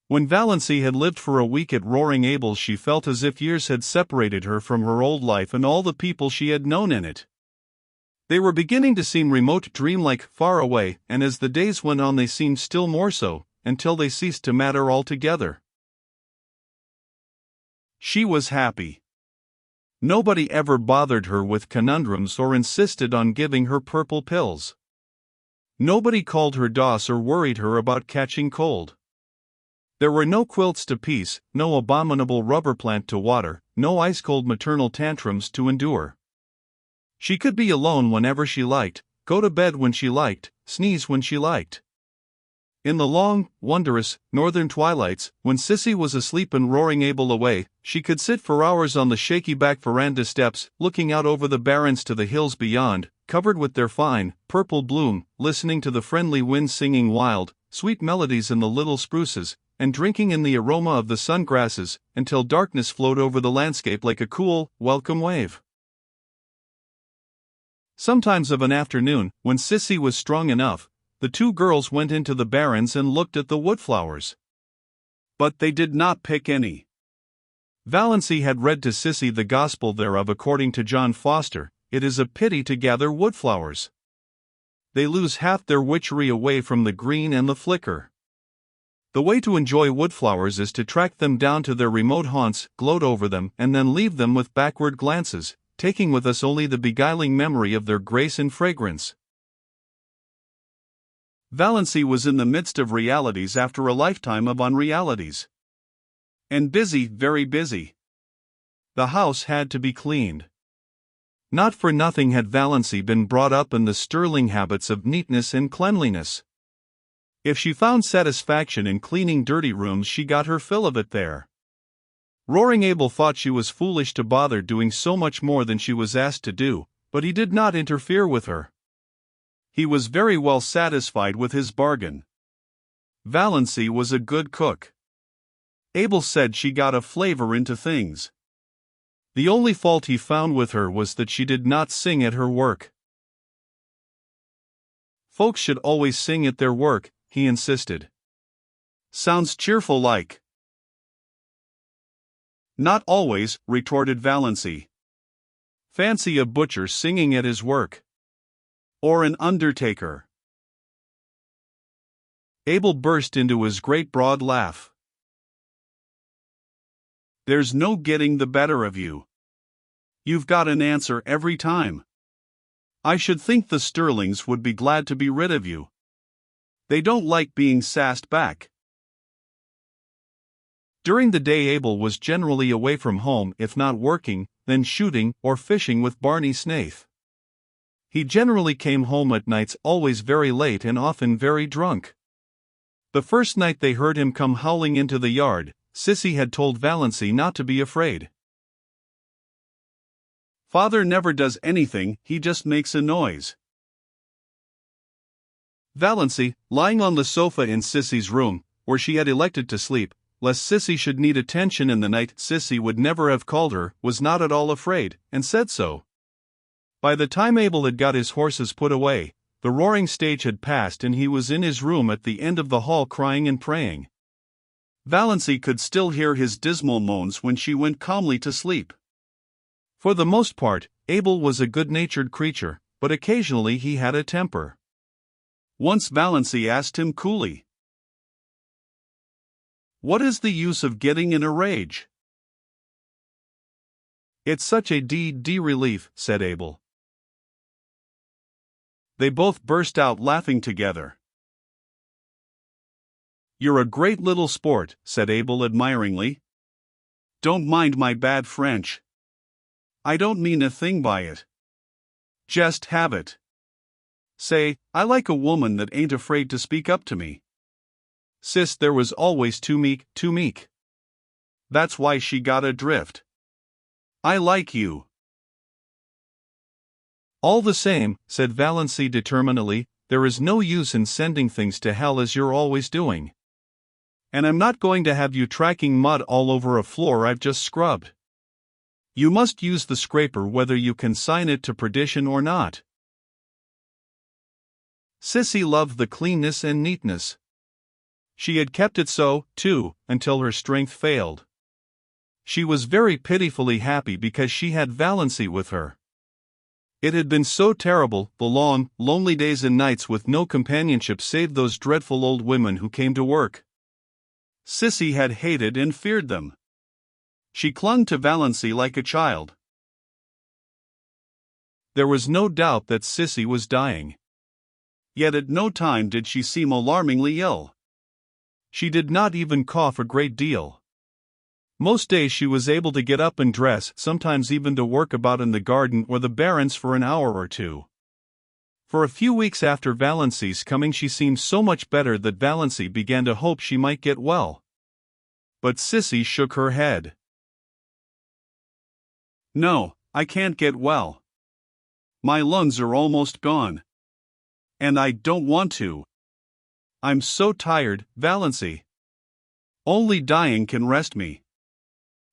When Valency had lived for a week at Roaring Abel's, she felt as if years had separated her from her old life and all the people she had known in it. They were beginning to seem remote, dreamlike, far away, and as the days went on they seemed still more so, until they ceased to matter altogether. She was happy. Nobody ever bothered her with conundrums or insisted on giving her purple pills. Nobody called her Doss or worried her about catching cold. There were no quilts to piece, no abominable rubber plant to water, no ice-cold maternal tantrums to endure. She could be alone whenever she liked, go to bed when she liked, sneeze when she liked. In the long, wondrous, northern twilights, when Sissy was asleep and Roaring Abel away, she could sit for hours on the shaky back veranda steps, looking out over the barrens to the hills beyond, covered with their fine, purple bloom, listening to the friendly wind singing wild, sweet melodies in the little spruces, and drinking in the aroma of the sungrasses, until darkness flowed over the landscape like a cool, welcome wave. Sometimes of an afternoon, when Sissy was strong enough, the two girls went into the barrens and looked at the woodflowers. But they did not pick any. Valency had read to Sissy the gospel thereof according to John Foster, "It is a pity to gather woodflowers. They lose half their witchery away from the green and the flicker. The way to enjoy woodflowers is to track them down to their remote haunts, gloat over them, and then leave them with backward glances, taking with us only the beguiling memory of their grace and fragrance." Valency was in the midst of realities after a lifetime of unrealities. And busy, very busy. The house had to be cleaned. Not for nothing had Valency been brought up in the sterling habits of neatness and cleanliness. If she found satisfaction in cleaning dirty rooms, she got her fill of it there. Roaring Abel thought she was foolish to bother doing so much more than she was asked to do, but he did not interfere with her. He was very well satisfied with his bargain. Valency was a good cook. Abel said she got a flavor into things. The only fault he found with her was that she did not sing at her work. Folks should always sing at their work, he insisted. Sounds cheerful like. Not always, retorted Valency. Fancy a butcher singing at his work. Or an undertaker. Abel burst into his great broad laugh. There's no getting the better of you. You've got an answer every time. I should think the Sterlings would be glad to be rid of you. They don't like being sassed back. During the day Abel was generally away from home, if not working, then shooting or fishing with Barney Snaith. He generally came home at nights, always very late and often very drunk. The first night they heard him come howling into the yard, Sissy had told Valency not to be afraid. Father never does anything, he just makes a noise. Valency, lying on the sofa in Sissy's room, where she had elected to sleep, lest Sissy should need attention in the night Sissy would never have called her, was not at all afraid, and said so. By the time Abel had got his horses put away, the roaring stage had passed and he was in his room at the end of the hall crying and praying. Valency could still hear his dismal moans when she went calmly to sleep. For the most part, Abel was a good-natured creature, but occasionally he had a temper. Once Valency asked him coolly, "What is the use of getting in a rage?" "It's such a d relief," said Abel. They both burst out laughing together. "You're a great little sport," said Abel admiringly. "Don't mind my bad French. I don't mean a thing by it. Just have it. Say, I like a woman that ain't afraid to speak up to me. Sis there was always too meek. That's why she got adrift. I like you." "All the same," said Valency determinedly, "there is no use in sending things to hell as you're always doing. And I'm not going to have you tracking mud all over a floor I've just scrubbed. You must use the scraper whether you consign it to perdition or not." Sissy loved the cleanness and neatness. She had kept it so, too, until her strength failed. She was very pitifully happy because she had Valancy with her. It had been so terrible, the long, lonely days and nights with no companionship save those dreadful old women who came to work. Sissy had hated and feared them. She clung to Valancy like a child. There was no doubt that Sissy was dying. Yet at no time did she seem alarmingly ill. She did not even cough a great deal. Most days she was able to get up and dress, sometimes even to work about in the garden or the barrens for an hour or two. For a few weeks after Valancy's coming she seemed so much better that Valancy began to hope she might get well. But Sissy shook her head. "No, I can't get well. My lungs are almost gone. And I don't want to. I'm so tired, Valancy. Only dying can rest me.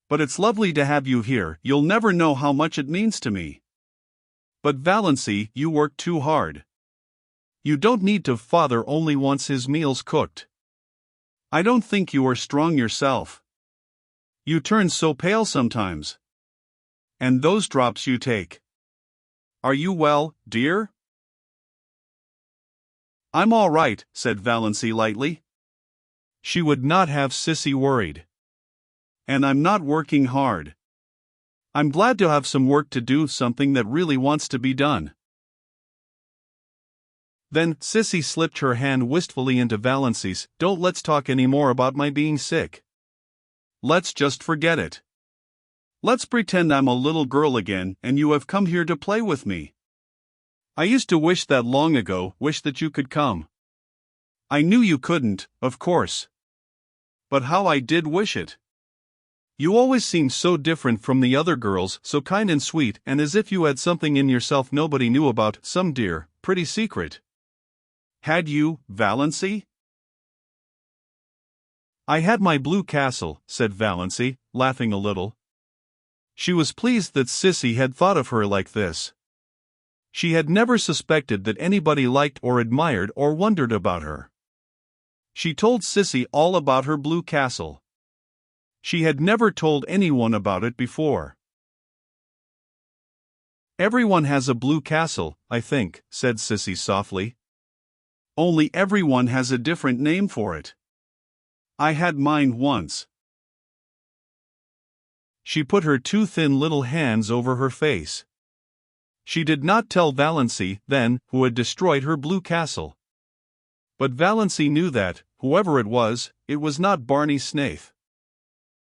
But it's lovely to have you here, you'll never know how much it means to me. But Valancy, you work too hard. You don't need to, father only wants his meals cooked. I don't think you are strong yourself. You turn so pale sometimes. And those drops you take. Are you well, dear?" "I'm all right," said Valancy lightly. She would not have Sissy worried. "And I'm not working hard. I'm glad to have some work to do, something that really wants to be done." Then Sissy slipped her hand wistfully into Valancy's. "Don't let's talk any more about my being sick. Let's just forget it. Let's pretend I'm a little girl again and you have come here to play with me. I used to wish that long ago, wish that you could come. I knew you couldn't, of course. But how I did wish it. You always seemed so different from the other girls, so kind and sweet, and as if you had something in yourself nobody knew about, some dear, pretty secret." "Had you, Valancy?" "I had my blue castle," said Valancy, laughing a little. She was pleased that Sissy had thought of her like this. She had never suspected that anybody liked or admired or wondered about her. She told Sissy all about her blue castle. She had never told anyone about it before. "Everyone has a blue castle, I think," said Sissy softly. "Only everyone has a different name for it. I had mine once." She put her two thin little hands over her face. She did not tell Valancy, then, who had destroyed her blue castle. But Valancy knew that, whoever it was not Barney Snaith.